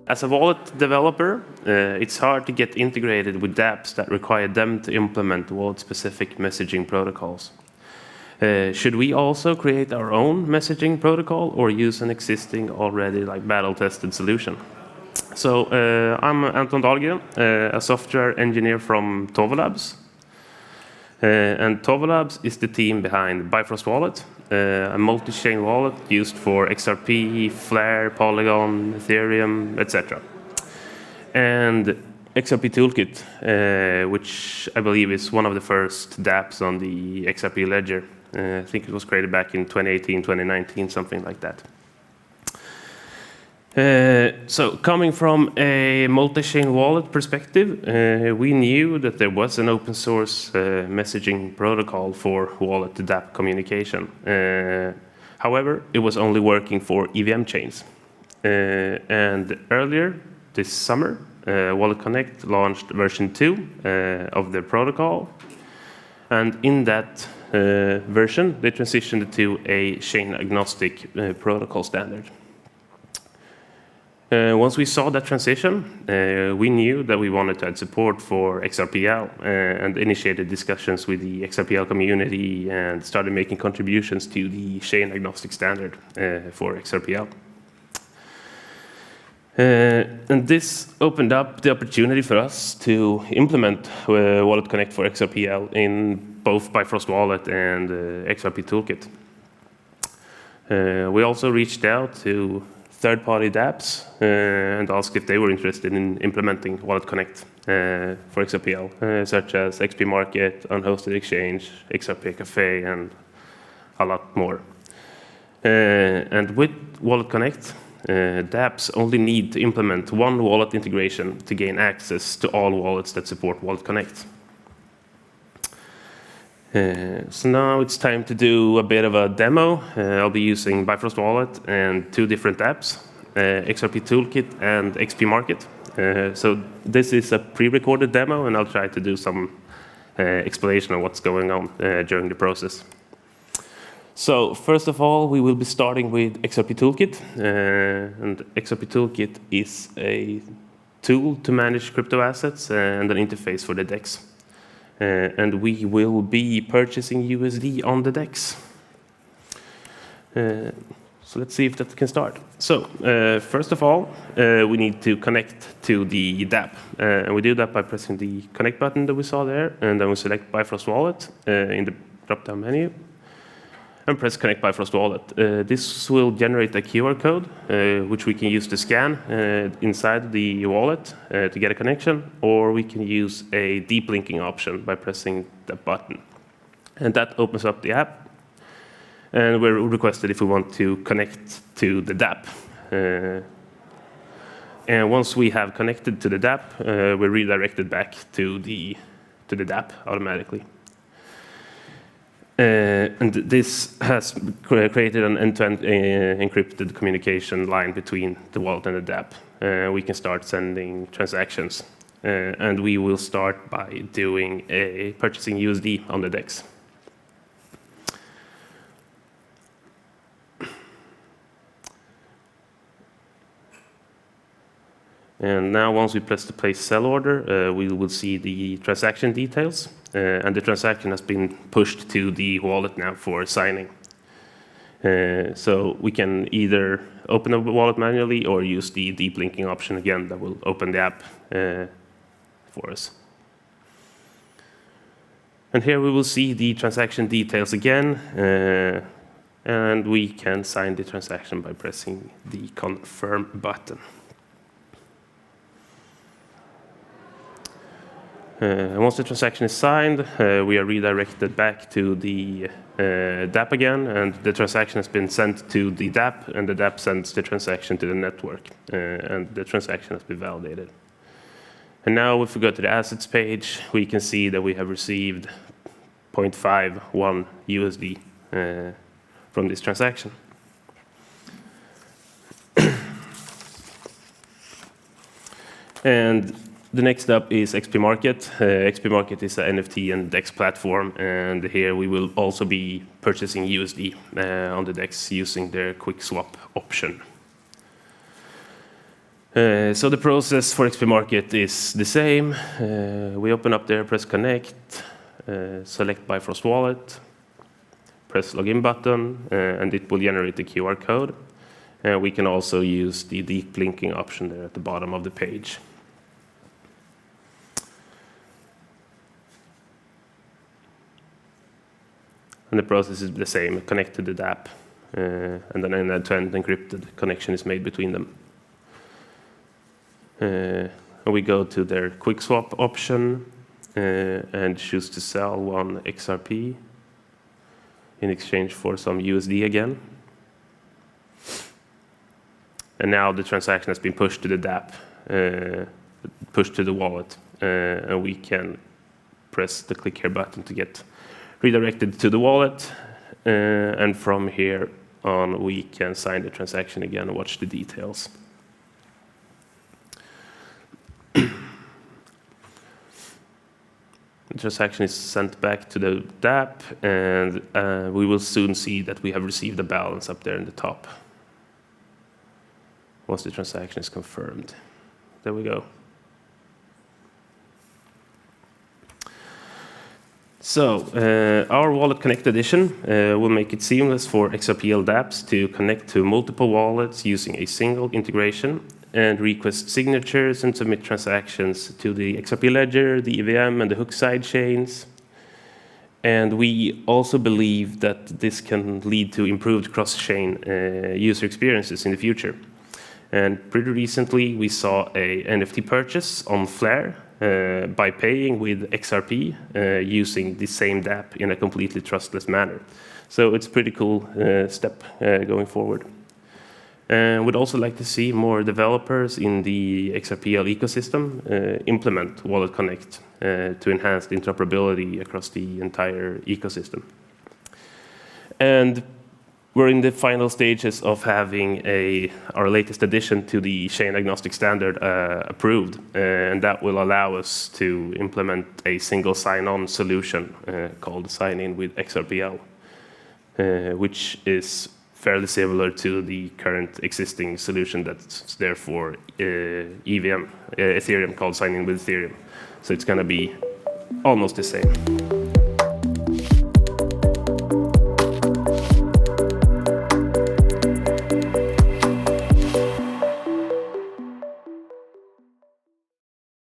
As a wallet developer, it's hard to get integrated with dApps that require them to implement wallet-specific messaging protocols. Should we also create our own messaging protocol or use an existing, already battle-tested solution? So I'm Anton Dalgren, a software engineer from Towo Labs. And Towo Labs is the team behind Bifrost Wallet, a multi-chain wallet used for XRP, Flare, Polygon, Ethereum, etc. And XRP Toolkit, which I believe is one of the first dApps on the XRP ledger. I think it was created back in 2018, 2019, something like that. So coming from a multi-chain wallet perspective, we knew that there was an open source messaging protocol for wallet to dApp communication. However, it was only working for EVM chains. And earlier this summer, Wallet Connect launched version 2 of the protocol. And in that version, they transitioned to a chain agnostic protocol standard. Once we saw that transition, we knew that we wanted to add support for XRPL and initiated discussions with the XRPL community and started making contributions to the chain agnostic standard for XRPL. And this opened up the opportunity for us to implement Wallet Connect for XRPL in both Bifrost Wallet and XRP Toolkit. We also reached out to third-party dApps and asked if they were interested in implementing Wallet Connect for XRPL, such as XP Market, Unhosted Exchange, XRP Cafe, and a lot more. And with Wallet Connect, dApps only need to implement one wallet integration to gain access to all wallets that support Wallet Connect. So now it's time to do a bit of a demo. I'll be using Bifrost Wallet and two different apps, XRP Toolkit and XP Market. So this is a pre-recorded demo, and I'll try to do some explanation of what's going on during the process. So first of all, we will be starting with XRP Toolkit. And XRP Toolkit is a tool to manage crypto assets and an interface for the DEX. And we will be purchasing USD on the DEX. So let's see if that can start. So first of all, we need to connect to the dApp. And we do that by pressing the connect button that we saw there. And then we select Bifrost Wallet in the drop-down menu. And press Connect Bifrost Wallet. This will generate a QR code, which we can use to scan inside the wallet to get a connection, or we can use a deep linking option by pressing the button. And that opens up the app. And we're requested if we want to connect to the dApp. And once we have connected to the dApp, we're redirected back to the dApp automatically. And this has created an end-to-end encrypted communication line between the wallet and the dApp. We can start sending transactions. And we will start by doing a purchasing USD on the DEX. And now once we press the place sell order, we will see the transaction details. And the transaction has been pushed to the wallet now for signing. So we can either open the wallet manually or use the deep linking option again that will open the app for us. And here we will see the transaction details again. And we can sign the transaction by pressing the confirm button. Once the transaction is signed, we are redirected back to the dApp again, and the transaction has been sent to the dApp, and the dApp sends the transaction to the network, and the transaction has been validated. And now if we go to the assets page, we can see that we have received 0.51 USD from this transaction. And the next up is XP Market. XP Market is an NFT and DEX platform, and here we will also be purchasing USD on the DEX using their quick swap option. So the process for XP Market is the same. We open up there, press connect, select Bifrost Wallet, press login button, and it will generate the QR code. We can also use the deep linking option there at the bottom of the page. And the process is the same, connect to the Dapp, and then an end-to-end encrypted connection is made between them. And we go to their quick swap option and choose to sell one XRP in exchange for some USD again. And now the transaction has been pushed to the Dapp, pushed to the wallet, and we can press the click here button to get redirected to the wallet, and from here on we can sign the transaction again and watch the details. The transaction is sent back to the Dapp, and we will soon see that we have received a balance up there in the top once the transaction is confirmed. There we go. So our Wallet Connect edition will make it seamless for XRPL dApps to connect to multiple wallets using a single integration and request signatures and submit transactions to the XRP ledger, the EVM, and the hook side chains. And we also believe that this can lead to improved cross-chain user experiences in the future. And pretty recently, we saw a NFT purchase on Flare by paying with XRP using the same Dapp in a completely trustless manner. So it's a pretty cool step going forward. And we'd also like to see more developers in the XRPL ecosystem implement Wallet Connect to enhance the interoperability across the entire ecosystem. And we're in the final stages of having our latest addition to the chain agnostic standard approved, and that will allow us to implement a single sign-on solution called Sign-in with XRPL, which is fairly similar to the current existing solution that's there for EVM, Ethereum, called Sign-in with Ethereum. So it's going to be almost the same.